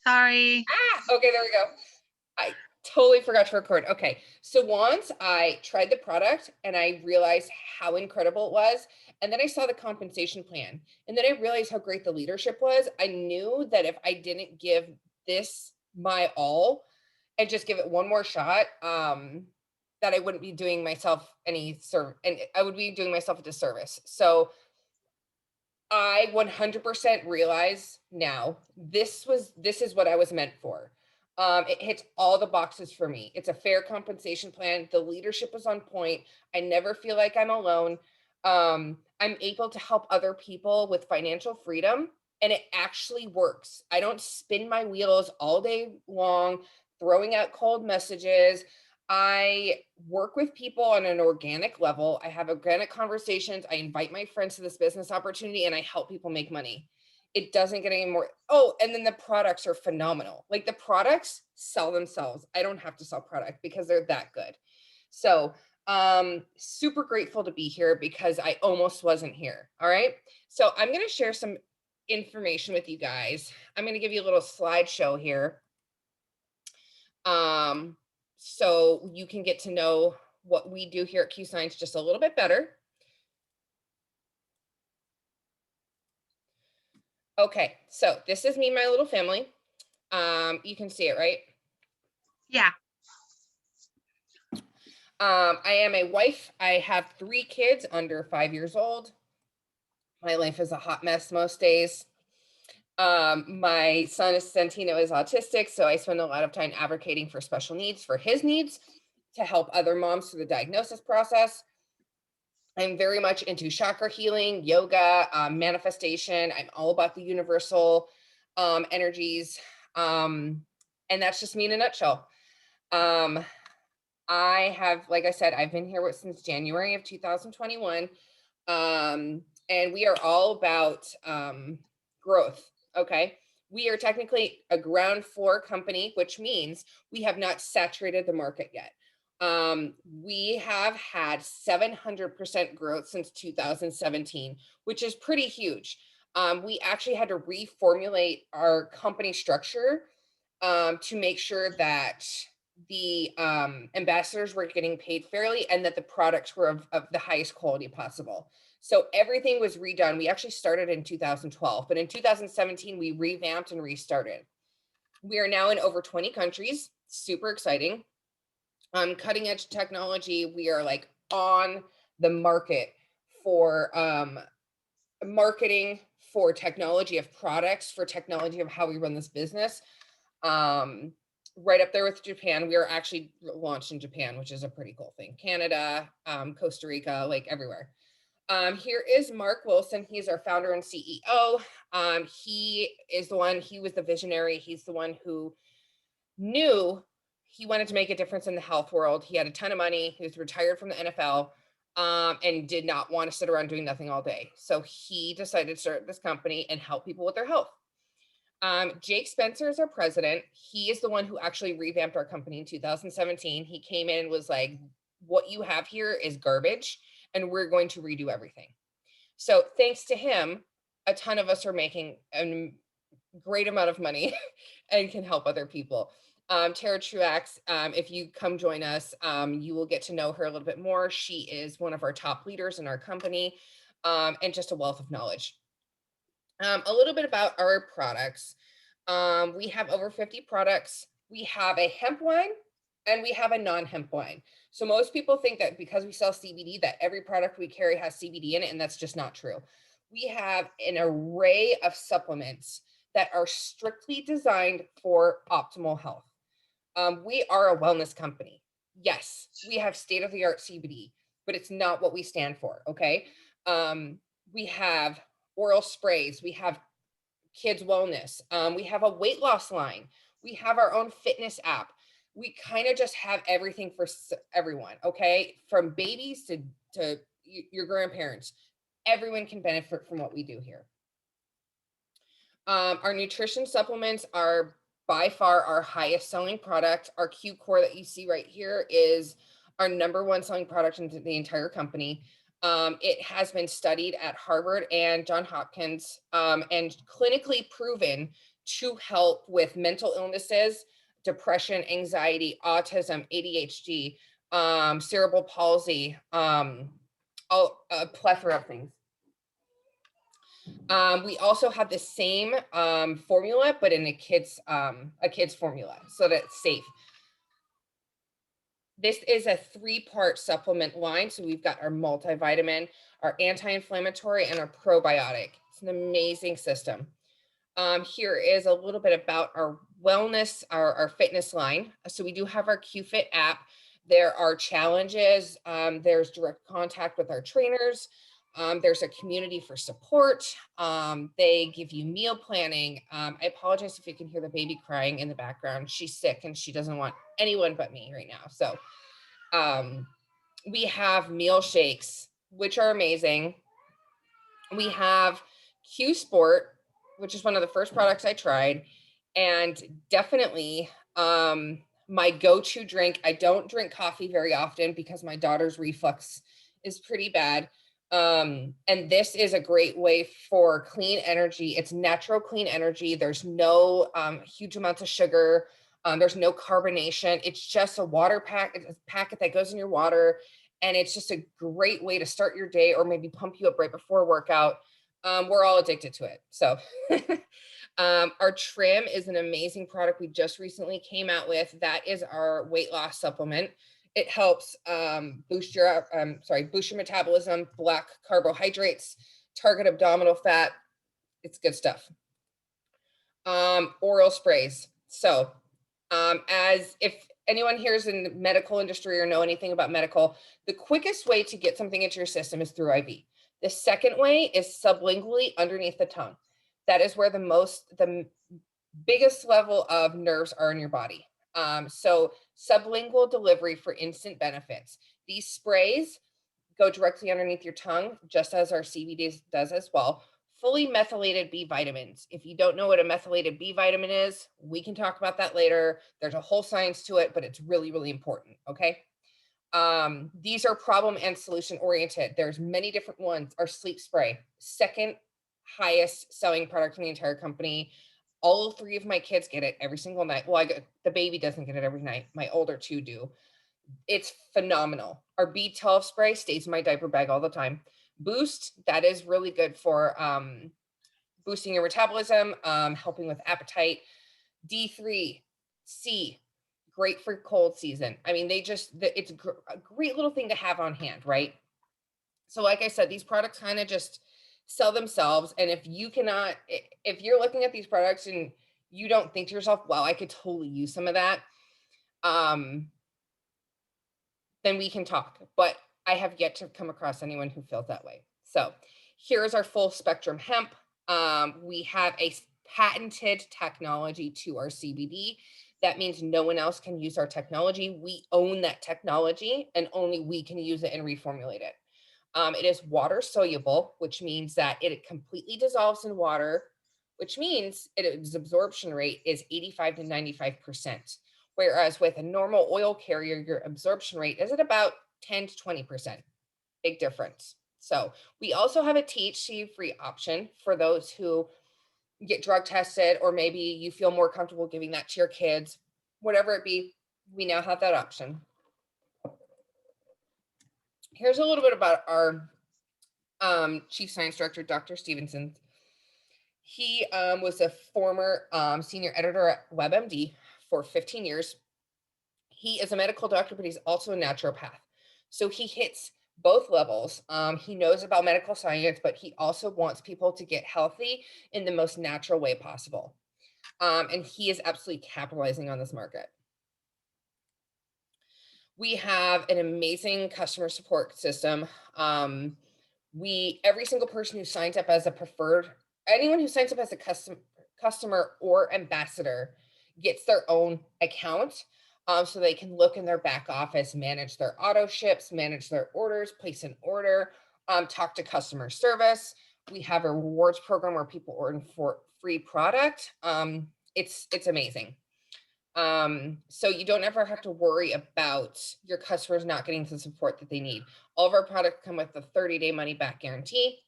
Sorry. Okay, there we go. I totally forgot to record. Okay. So once I tried the product and I realized how incredible it was, and then I saw the compensation plan, and then I realized how great the leadership was. I knew that if I didn't give this my all and just give it one more shot, that I wouldn't be doing myself any serve and I would be doing myself a disservice. So I 100% realize now this is what I was meant for. It hits all the boxes for me. It's a fair compensation plan. The leadership is on point. I never feel like I'm alone. I'm able to help other people with financial freedom, and it actually works. I don't spin my wheels all day long, throwing out cold messages. I work with people on an organic level. I have organic conversations. I invite my friends to this business opportunity and I help people make money. It doesn't get any more. Oh, and then the products are phenomenal. Like the products sell themselves. I don't have to sell product because they're that good. So, super grateful to be here because I almost wasn't here. All right. So, I'm going to share some information with you guys. I'm going to give you a little slideshow here, um, so you can get to know what we do here at Q Science just a little bit better. Okay, so this is me and my little family. You can see it, right? Yeah. I am a wife. I have 3 kids under 5 years old. My life is a hot mess most days. My son is Santino is autistic, so I spend a lot of time advocating for special needs for his needs to help other moms through the diagnosis process. I'm very much into chakra healing, yoga, manifestation. I'm all about the universal energies. Um, and that's just me in a nutshell. Um, I have, like I said, I've been here since January of 2021. And we are all about growth. Okay. We are technically a ground floor company, which means we have not saturated the market yet. We have had 700% growth since 2017, which is pretty huge. We actually had to reformulate our company structure to make sure that the ambassadors were getting paid fairly and that the products were of the highest quality possible. So everything was redone. We actually started in 2012, but in 2017, we revamped and restarted. We are now in over 20 countries. Super exciting. Cutting edge technology. We are like on the market for marketing, for technology of products, for technology of how we run this business. Um, right up there with Japan. We are actually launched in Japan, which is a pretty cool thing. Canada, Costa Rica, like everywhere. Here is Mark Wilson. He's our founder and CEO. He was the visionary. He's the one who knew he wanted to make a difference in the health world. He had a ton of money. He was retired from the NFL, and did not want to sit around doing nothing all day. So he decided to start this company and help people with their health. Jake Spencer is our president. He is the one who actually revamped our company in 2017. He came in and was like, what you have here is garbage, and we're going to redo everything. So thanks to him, a ton of us are making a great amount of money and can help other people. Tara Truax, if you come join us, you will get to know her a little bit more. She is one of our top leaders in our company, and just a wealth of knowledge. A little bit about our products. We have over 50 products. We have a hemp wine and we have a non-hemp wine. So most people think that because we sell CBD, that every product we carry has CBD in it, and that's just not true. We have an array of supplements that are strictly designed for optimal health. We are a wellness company. Yes, we have state-of-the-art CBD, but it's not what we stand for. Okay. We have oral sprays. We have kids wellness. We have a weight loss line. We have our own fitness app. We kind of just have everything for everyone. Okay, from babies to your grandparents, everyone can benefit from what we do here. Our nutrition supplements are by far our highest selling product. Our Q Core that you see right here is our number one selling product in the entire company. It has been studied at Harvard and John Hopkins, and clinically proven to help with mental illnesses, depression, anxiety, autism, ADHD, cerebral palsy, a plethora of things. We also have the same formula, but in a kid's formula, so that it's safe. This is a 3-part supplement line. So we've got our multivitamin, our anti-inflammatory, and our probiotic. It's an amazing system. Here is a little bit about our wellness, our fitness line. So we do have our QFit app. There are challenges. There's direct contact with our trainers. There's a community for support. They give you meal planning. I apologize if you can hear the baby crying in the background. She's sick and she doesn't want anyone but me right now. So we have meal shakes, which are amazing. We have Q Sport, which is one of the first products I tried, and definitely my go-to drink. I don't drink coffee very often because my daughter's reflux is pretty bad. And this is a great way for clean energy. It's natural clean energy. There's no huge amounts of sugar. There's no carbonation. It's just a water packet that goes in your water. And it's just a great way to start your day or maybe pump you up right before a workout. We're all addicted to it. So our Trim is an amazing product we just recently came out with. That is our weight loss supplement. It helps boost your metabolism, block carbohydrates, target abdominal fat. It's good stuff. Oral sprays. So as if anyone here is in the medical industry or know anything about medical, the quickest way to get something into your system is through IV. The second way is sublingually underneath the tongue. That is where the biggest level of nerves are in your body. So sublingual delivery for instant benefits. These sprays go directly underneath your tongue, just as our CBD does as well. Fully methylated B vitamins. If you don't know what a methylated B vitamin is, we can talk about that later. There's a whole science to it, but it's really, really important. Okay. These are problem and solution oriented. There's many different ones. Our sleep spray, second highest selling product in the entire company. All 3 of my kids get it every single night. Well, the baby doesn't get it every night. My older 2 do. It's phenomenal. Our B12 spray stays in my diaper bag all the time. Boost, that is really good for boosting your metabolism, helping with appetite. D3, C, great for cold season. I mean, it's a great little thing to have on hand, right? So like I said, these products kind of just sell themselves. And if you're looking at these products and you don't think to yourself, wow, I could totally use some of that, then we can talk. But I have yet to come across anyone who feels that way. So here's our full spectrum hemp. We have a patented technology to our CBD. That means no one else can use our technology. We own that technology and only we can use it and reformulate it. It is water soluble, which means that it completely dissolves in water, which means its absorption rate is 85 to 95%. Whereas with a normal oil carrier, your absorption rate is at about 10 to 20%. Big difference. So we also have a THC-free option for those who get drug tested, or maybe you feel more comfortable giving that to your kids, whatever it be, we now have that option. Here's a little bit about our Chief Science Director, Dr. Stevenson. He was a former senior editor at WebMD for 15 years. He is a medical doctor, but he's also a naturopath. So he hits both levels. He knows about medical science, but he also wants people to get healthy in the most natural way possible. And he is absolutely capitalizing on this market. We have an amazing customer support system. Every single person who signs up as anyone who signs up as a customer or ambassador gets their own account. So they can look in their back office, manage their auto ships, manage their orders, place an order, talk to customer service. We have a rewards program where people order for free product. It's amazing. So you don't ever have to worry about your customers not getting the support that they need. All of our products come with a 30-day money back guarantee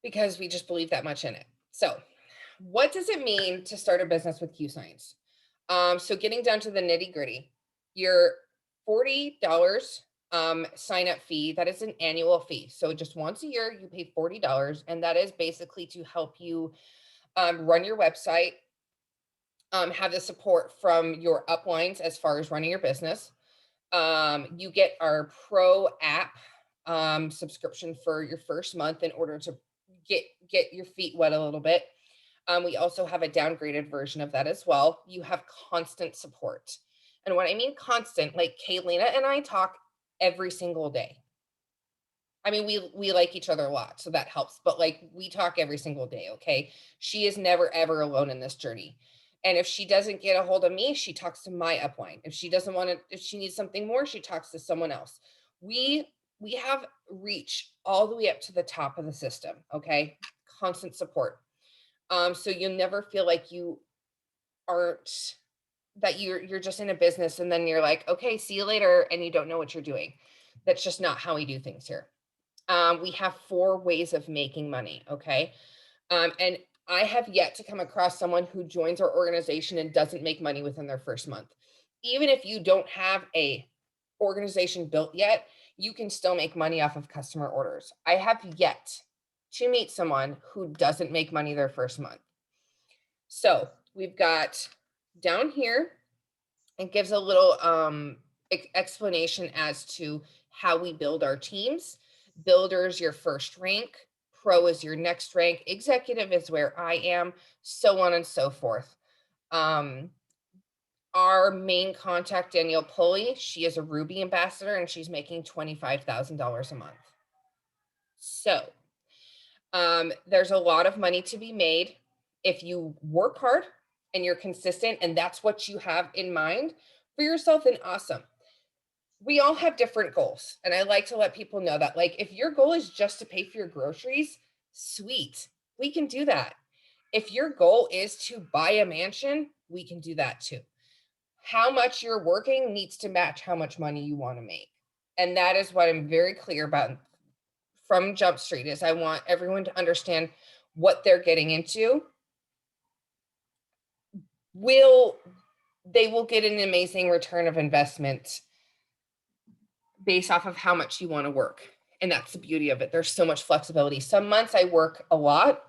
because we just believe that much in it. So what does it mean to start a business with Q Science? So getting down to the nitty gritty, your $40 sign up fee, that is an annual fee. So just once a year, you pay $40, and that is basically to help you run your website, have the support from your uplines as far as running your business. You get our pro app subscription for your first month in order to get your feet wet a little bit. We also have a downgraded version of that as well. You have constant support. And when I mean constant, like Kaylina and I talk every single day. I mean, we like each other a lot, so that helps. But like we talk every single day, okay? She is never ever alone in this journey. And if she doesn't get a hold of me, she talks to my upline. If she doesn't want to, if she needs something more, she talks to someone else. We have reach all the way up to the top of the system, okay? Constant support. So you'll never feel like you aren't that you're just in a business and then you're like, okay, see you later, and you don't know what you're doing. That's just not how we do things here. We have 4 ways of making money, okay? And I have yet to come across someone who joins our organization and doesn't make money within their first month. Even if you don't have a organization built yet, you can still make money off of customer orders. I have yet to meet someone who doesn't make money their first month. So we've got down here, it gives a little explanation as to how we build our teams. Builder is your first rank, pro is your next rank, executive is where I am, so on and so forth. Our main contact, Danielle Pulley, she is a Ruby ambassador and she's making $25,000 a month. So there's a lot of money to be made if you work hard and you're consistent and that's what you have in mind for yourself, and awesome. We all have different goals, and I like to let people know that, like, if your goal is just to pay for your groceries, sweet, we can do that. If your goal is to buy a mansion, we can do that too. How much you're working needs to match how much money you want to make, and that is what I'm very clear about from Jump Street. Is I want everyone to understand what they're getting into. They will get an amazing return of investment based off of how much you want to work. And that's the beauty of it. There's so much flexibility. Some months I work a lot.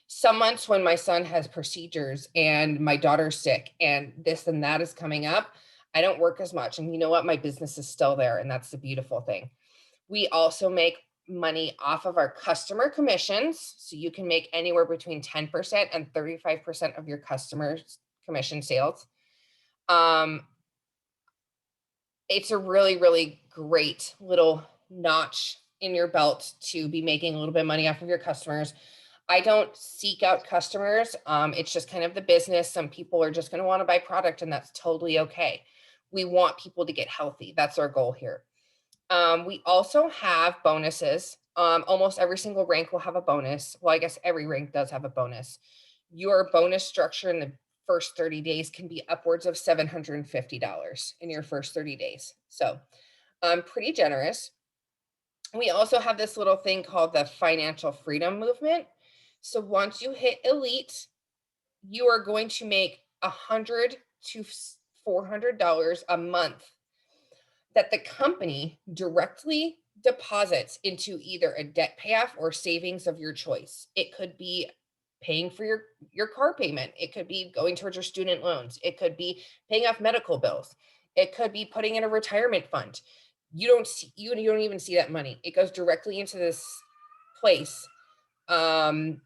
Some months when my son has procedures and my daughter's sick and this and that is coming up, I don't work as much. And you know what? My business is still there. And that's the beautiful thing. We also make money off of our customer commissions. So you can make anywhere between 10% and 35% of your customers' commission sales. It's a really, really great little notch in your belt to be making a little bit of money off of your customers. I don't seek out customers. It's just kind of the business. Some people are just going to want to buy product, and that's totally okay. We want people to get healthy. That's our goal here. We also have bonuses. Almost every single rank will have a bonus. Well, I guess every rank does have a bonus. Your bonus structure in the first 30 days can be upwards of $750 in your first 30 days. So pretty generous. We also have this little thing called the financial freedom movement. So once you hit elite, you are going to make $100 to $400 a month that the company directly deposits into either a debt payoff or savings of your choice. It could be paying for your car payment. It could be going towards your student loans. It could be paying off medical bills. It could be putting in a retirement fund. You don't even see that money. It goes directly into this place. And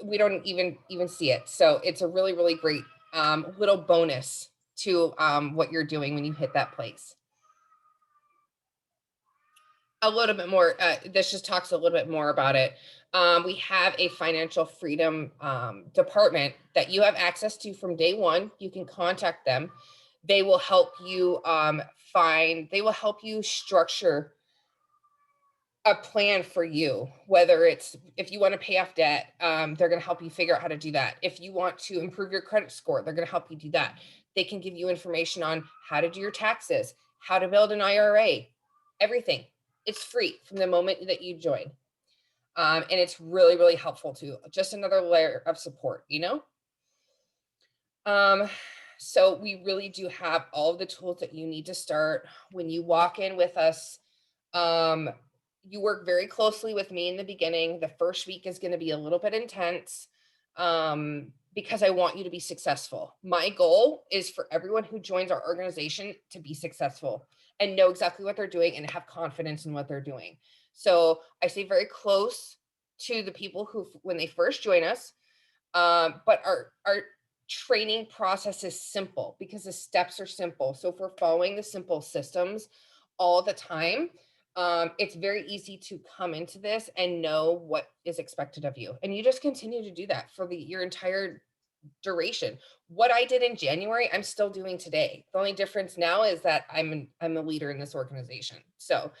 we don't even see it. So it's a really, really great little bonus to what you're doing when you hit that place. A little bit more, this just talks a little bit more about it. We have a financial freedom department that you have access to from day one. You can contact them. They will help you they will help you structure a plan for you, whether it's if you want to pay off debt, they're going to help you figure out how to do that. If you want to improve your credit score, they're going to help you do that. They can give you information on how to do your taxes, how to build an IRA, everything. It's free from the moment that you join. And it's really, really helpful too. Just another layer of support, you know? Um, so we really do have all of the tools that you need to start. When you walk in with us, um, you work very closely with me in the beginning. The first week is going to be a little bit intense, because I want you to be successful. My goal is for everyone who joins our organization to be successful and know exactly what they're doing and have confidence in what they're doing. So I stay very close to the people who, when they first join us, but our training process is simple because the steps are simple. So if we're following the simple systems all the time, it's very easy to come into this and know what is expected of you. And you just continue to do that for your entire duration. What I did in January, I'm still doing today. The only difference now is that I'm a leader in this organization. So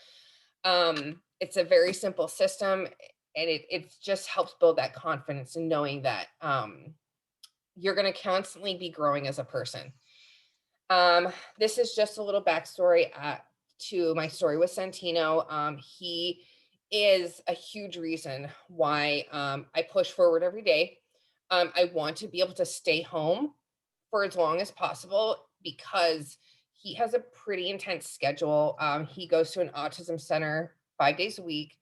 it's a very simple system, and it just helps build that confidence and knowing that you're going to constantly be growing as a person. This is just a little backstory to my story with Santino. He is a huge reason why I push forward every day. I want to be able to stay home for as long as possible because he has a pretty intense schedule. He goes to an autism center 5 days a week.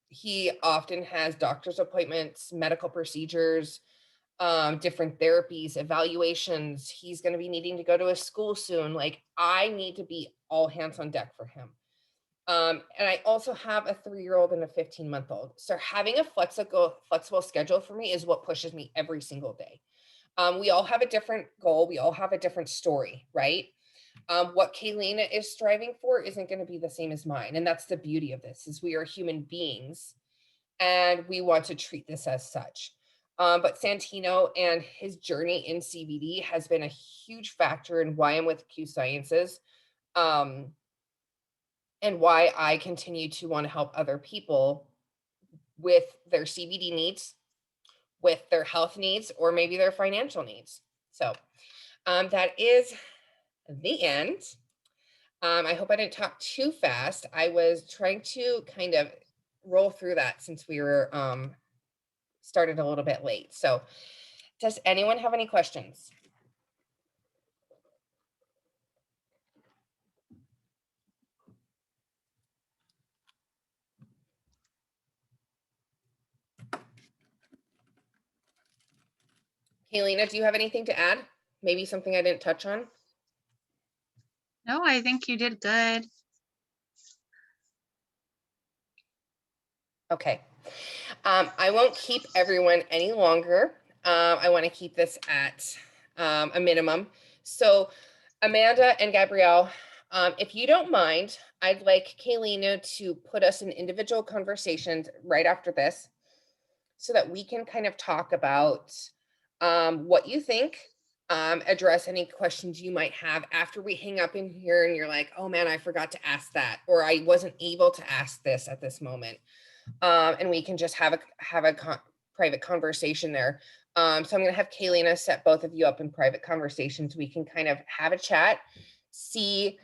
He often has doctor's appointments, medical procedures, different therapies, evaluations. He's going to be needing to go to a school soon. Like, I need to be all hands on deck for him. And I also have a 3-year-old and a 15-month-old. So having a flexible schedule for me is what pushes me every single day. We all have a different goal. We all have a different story, right? What Kaylina is striving for isn't going to be the same as mine. And that's the beauty of this is we are human beings and we want to treat this as such. But Santino and his journey in CBD has been a huge factor in why I'm with Q Sciences, um, and why I continue to want to help other people with their CBD needs, with their health needs, or maybe their financial needs. So that is the end. I hope I didn't talk too fast. I was trying to kind of roll through that since we were started a little bit late. So does anyone have any questions? Kaylina, do you have anything to add? Maybe something I didn't touch on? No, I think you did good. Okay. I won't keep everyone any longer. I want to keep this at a minimum. So, Amanda and Gabrielle, if you don't mind, I'd like Kaylina to put us in individual conversations right after this so that we can kind of talk about what you think, address any questions you might have after we hang up in here and you're like, oh man, I forgot to ask that, or I wasn't able to ask this at this moment. And we can just have a private conversation there. So I'm going to have Kaylina set both of you up in private conversations. We can kind of have a chat, see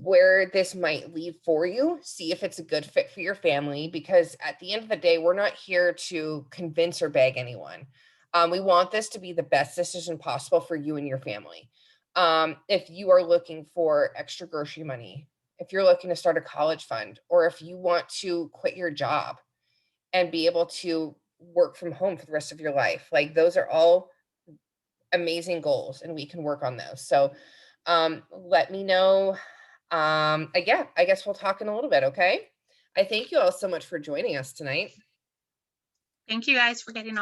where this might lead for you, see if it's a good fit for your family, because at the end of the day, we're not here to convince or beg anyone. We want this to be the best decision possible for you and your family. If you are looking for extra grocery money, if you're looking to start a college fund, or if you want to quit your job and be able to work from home for the rest of your life, like those are all amazing goals and we can work on those. So let me know. Yeah, I guess we'll talk in a little bit. Okay. I thank you all so much for joining us tonight. Thank you guys for getting on.